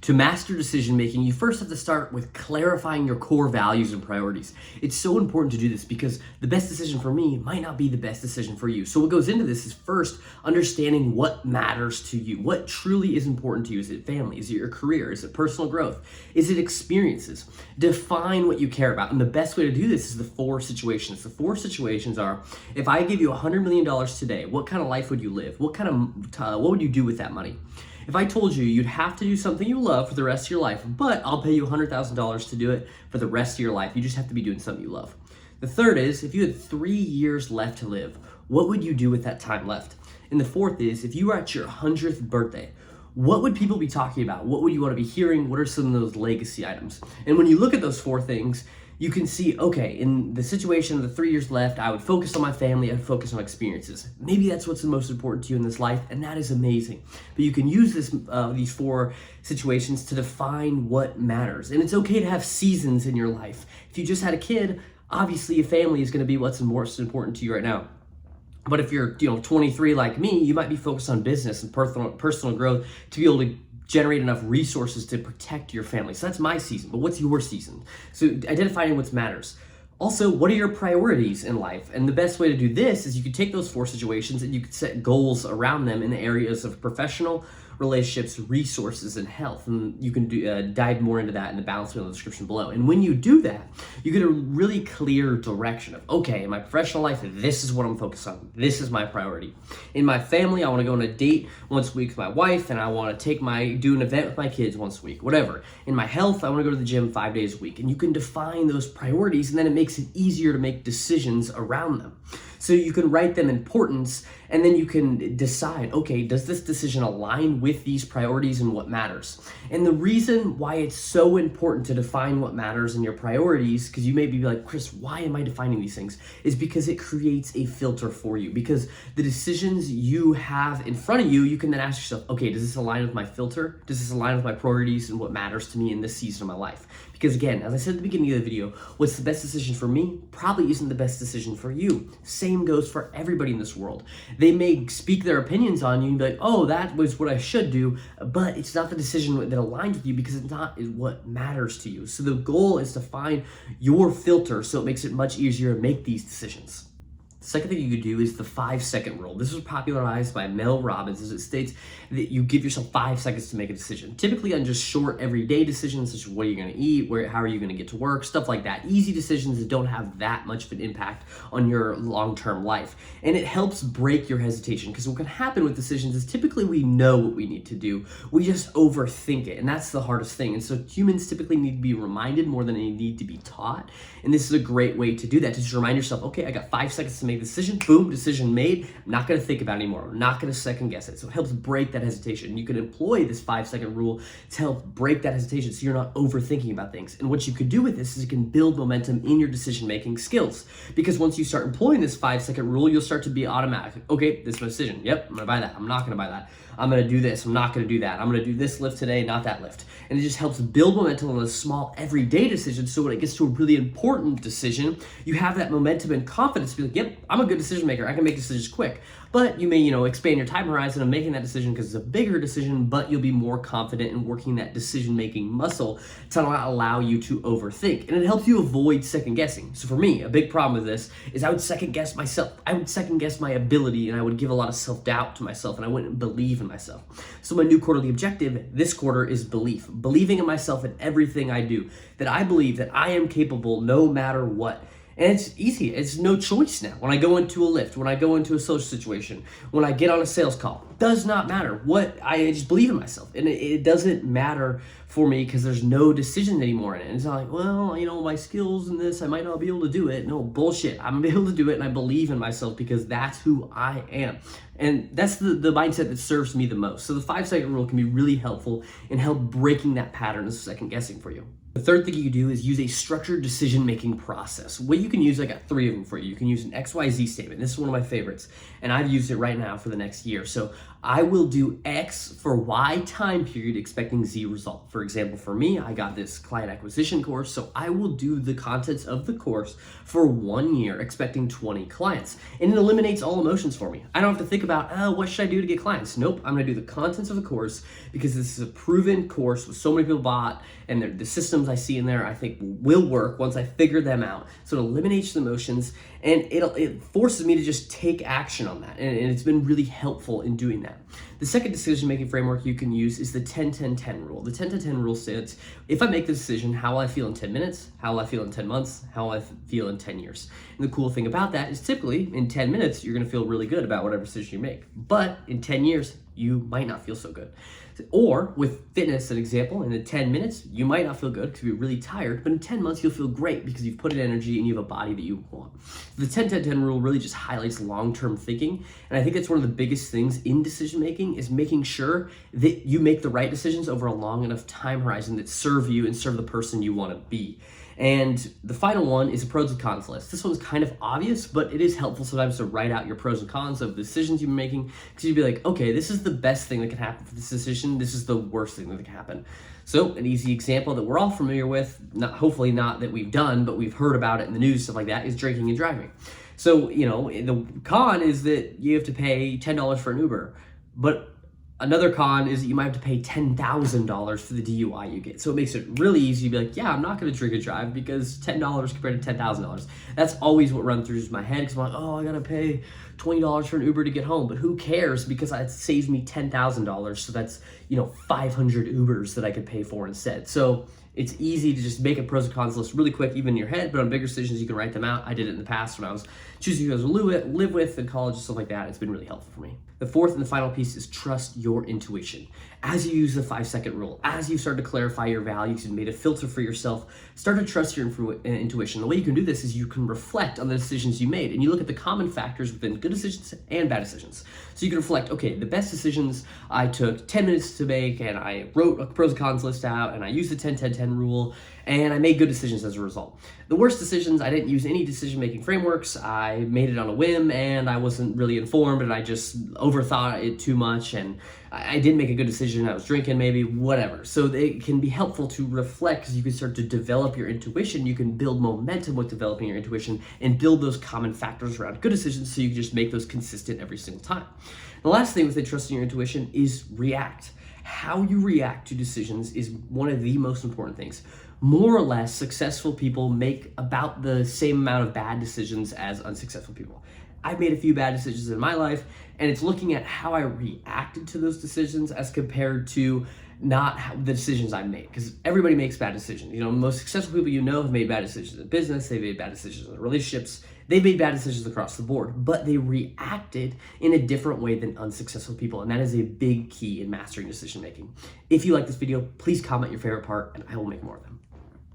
To master decision making, you first have to start with clarifying your core values and priorities. It's so important to do this because the best decision for me might not be the best decision for you. So what goes into this is first understanding what matters to you. What truly is important to you? Is it family? Is it your career? Is it personal growth? Is it experiences? Define what you care about. And the best way to do this is the 4 situations. The 4 situations are, if I give you $100 million today, what kind of life would you live? What would you do with that money? If I told you you'd have to do something you love for the rest of your life, but I'll pay you $100,000 to do it for the rest of your life, you just have to be doing something you love. The third is, if you had 3 years left to live, what would you do with that time left? And the fourth is, if you were at your 100th birthday, what would people be talking about? What would you want to be hearing? What are some of those legacy items? And when you look at those 4 things, you can see, okay, in the situation of the 3 years left, I would focus on my family, I'd focus on experiences. Maybe that's what's the most important to you in this life, and that is amazing. But you can use these 4 situations to define what matters. And it's okay to have seasons in your life. If you just had a kid, obviously your family is gonna be what's most important to you right now. But if you're 23 like me, you might be focused on business and personal growth to be able to generate enough resources to protect your family. So that's my season, but what's your season? So identifying what matters. Also, what are your priorities in life? And the best way to do this is you can take those 4 situations and you can set goals around them in the areas of professional, relationships, resources, and health. And you can dive more into that in the balance wheel in the description below. And when you do that, you get a really clear direction of, okay, in my professional life, this is what I'm focused on. This is my priority. In my family, I want to go on a date once a week with my wife, and I want to do an event with my kids once a week, whatever. In my health, I want to go to the gym 5 days a week. And you can define those priorities, and then it makes it easier to make decisions around them. So you can write them importance, and then you can decide, okay, does this decision align with these priorities and what matters? And the reason why it's so important to define what matters in your priorities, because you may be like, Chris, why am I defining these things? Is because it creates a filter for you. Because the decisions you have in front of you, you can then ask yourself, okay, does this align with my filter? Does this align with my priorities and what matters to me in this season of my life? Because again, as I said at the beginning of the video, what's the best decision for me probably isn't the best decision for you. Same goes for everybody in this world. They may speak their opinions on you and be like, oh, that was what I should do, but it's not the decision that aligns with you because it's not what matters to you. So the goal is to find your filter so it makes it much easier to make these decisions. Second thing you could do is the 5-second rule. This was popularized by Mel Robbins, as it states that you give yourself 5 seconds to make a decision. Typically on just short everyday decisions, such as what are you gonna eat, how are you gonna get to work, stuff like that. Easy decisions that don't have that much of an impact on your long-term life. And it helps break your hesitation, because what can happen with decisions is typically we know what we need to do. We just overthink it, and that's the hardest thing. And so humans typically need to be reminded more than they need to be taught. And this is a great way to do that, to just remind yourself, okay, I got 5 seconds to make a decision, boom, decision made. I'm not gonna think about it anymore. I'm not gonna second guess it. So it helps break that hesitation. You can employ this 5-second rule to help break that hesitation so you're not overthinking about things. And what you could do with this is you can build momentum in your decision-making skills. Because once you start employing this 5-second rule, you'll start to be automatic. Okay, this is my decision. Yep, I'm gonna buy that. I'm not gonna buy that. I'm gonna do this. I'm not gonna do that. I'm gonna do this lift today, not that lift. And it just helps build momentum on a small everyday decision. So when it gets to a really important decision, you have that momentum and confidence to be like, yep, I'm a good decision maker. I can make decisions quick. But you may, expand your time horizon of making that decision because it's a bigger decision, but you'll be more confident in working that decision-making muscle to not allow you to overthink. And it helps you avoid second guessing. So for me, a big problem with this is I would second guess myself. I would second guess my ability, and I would give a lot of self-doubt to myself, and I wouldn't believe in myself. So my new quarterly objective this quarter is belief. Believing in myself in everything I do. That I believe that I am capable no matter what. And it's easy. It's no choice now. When I go into a lift, when I go into a social situation, when I get on a sales call, does not matter. I just believe in myself. And it doesn't matter for me because there's no decision anymore in it. And it's not like, well, my skills in this, I might not be able to do it. No, bullshit. I'm gonna be able to do it, and I believe in myself because that's who I am. And that's the mindset that serves me the most. So the 5-second rule can be really helpful in help breaking that pattern of second guessing for you. The third thing you do is use a structured decision-making process. What you can use, I got 3 of them for you. You can use an XYZ statement. This is one of my favorites, and I've used it right now for the next year. So I will do X for Y time period expecting Z result. For example, for me, I got this client acquisition course, so I will do the contents of the course for 1 year expecting 20 clients. And it eliminates all emotions for me. I don't have to think about, oh, what should I do to get clients? Nope, I'm gonna do the contents of the course because this is a proven course with so many people bought, and the systems I see in there I think will work once I figure them out. So it eliminates the emotions, and it forces me to just take action on that. And it's been really helpful in doing that. The second decision-making framework you can use is the 10-10-10 rule. The 10-10-10 rule says, if I make the decision, how will I feel in 10 minutes, how will I feel in 10 months, how will I feel in 10 years? And the cool thing about that is typically in 10 minutes, you're gonna feel really good about whatever decision you make. But in 10 years, you might not feel so good. Or with fitness, an example, in the 10 minutes, you might not feel good because you're really tired, but in 10 months, you'll feel great because you've put in energy and you have a body that you want. The 10-10-10 rule really just highlights long-term thinking. And I think that's one of the biggest things in decision-making is making sure that you make the right decisions over a long enough time horizon that serve you and serve the person you want to be. And the final one is a pros and cons list. This one's kind of obvious, but it is helpful sometimes to write out your pros and cons of the decisions you've been making, because you'd be like, okay, this is the best thing that can happen for this decision. This is the worst thing that can happen. So an easy example that we're all familiar with, hopefully not that we've done, but we've heard about it in the news, stuff like that, is drinking and driving. So, the con is that you have to pay $10 for an Uber, but another con is that you might have to pay $10,000 for the DUI you get. So it makes it really easy to be like, yeah, I'm not going to drink and drive because $10 compared to $10,000. That's always what runs through my head because I'm like, oh, I got to pay $20 for an Uber to get home. But who cares because it saves me $10,000. So that's, 500 Ubers that I could pay for instead. So it's easy to just make a pros and cons list really quick, even in your head, but on bigger decisions, you can write them out. I did it in the past when I was choosing who I was to live with in college and stuff like that. It's been really helpful for me. The fourth and the final piece is trust your intuition. As you use the 5-second rule, as you start to clarify your values and made a filter for yourself, start to trust your intuition. The way you can do this is you can reflect on the decisions you made and you look at the common factors within good decisions and bad decisions. So you can reflect, okay, the best decisions I took 10 minutes to make and I wrote a pros and cons list out and I used the 10-10-10 rule and I made good decisions as a result. The worst decisions, I didn't use any decision-making frameworks. I made it on a whim and I wasn't really informed and I just overthought it too much and I didn't make a good decision. I was drinking maybe, whatever. So it can be helpful to reflect because you can start to develop your intuition. You can build momentum with developing your intuition and build those common factors around good decisions so you can just make those consistent every single time. The last thing with trusting your intuition is react. How you react to decisions is one of the most important things. More or less, successful people make about the same amount of bad decisions as unsuccessful people. I've made a few bad decisions in my life, and it's looking at how I reacted to those decisions as compared to not the decisions I made, because everybody makes bad decisions. Most successful people have made bad decisions in business, they've made bad decisions in relationships, they've made bad decisions across the board, but they reacted in a different way than unsuccessful people, and that is a big key in mastering decision making. If you like this video, please comment your favorite part, and I will make more of them.